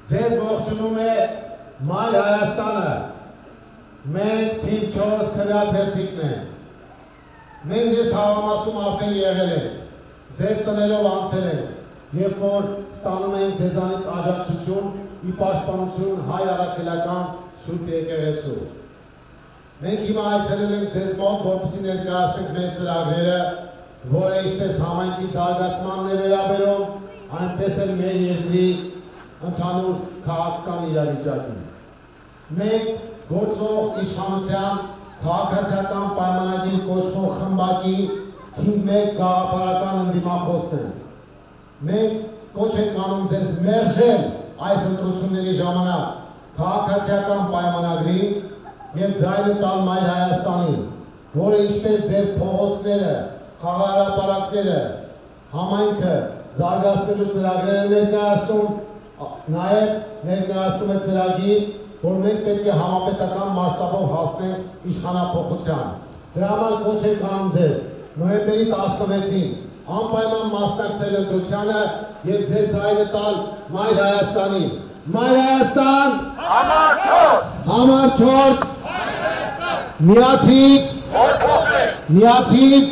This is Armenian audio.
ձեզ ողջունում է Մայր Հայաստանը, մենք թիվ 4 քվեաթերթիկն ենք, մենք ձեր թաղամասում արդեն եղել ենք, ձեր տներով անցել ենք, երբ որ ստանում ենք ձեզանից աջակցություն ի պաշտպանություն հայ առաքելական Սուրբ եկեղեցու։ Մենք հիմա այցելել ենք ձեզ մոտ, որպեսզի ներկայացնենք մեր ծրագրերը, որը ինչպես համայնքի զարգացմանն է վերաբերում, այնպես էլ մեր երկրի ընդհանուր քաղաքական իրավիճակին։ Մենք գործող իշխանության քաղաքացիական պայմանագիր կոչվող խմբակի թիվ 1 գաղափարական ընդդիմախոսն ենք։ Մենք կոչ ենք անում ձեզ մերժել այս ընտրությունների ժամանակ քաղաքացիական պայմանագրի և ձայնը տալ Մայր Հայաստանին, որը ինչպես ձեր փողոցները, խաղահրապարակները, համայնքը զարգացնելու ծրագրերը ներկայացնում, նաև ներկայացնում է ծրագիր, որ մենք պետք է համապետական մասշտաբով հասնենք իշխանափոխության։ Դրա համար կոչ ենք անում ձեզ նոյեմբերի 16-ին անպայման մասնակցել ընտրությանը և ձեր ձայնը տալ Մայր Հայաստանին։ Մայր Հայաստան, համար 4, համար 4, միացիր, միացիր,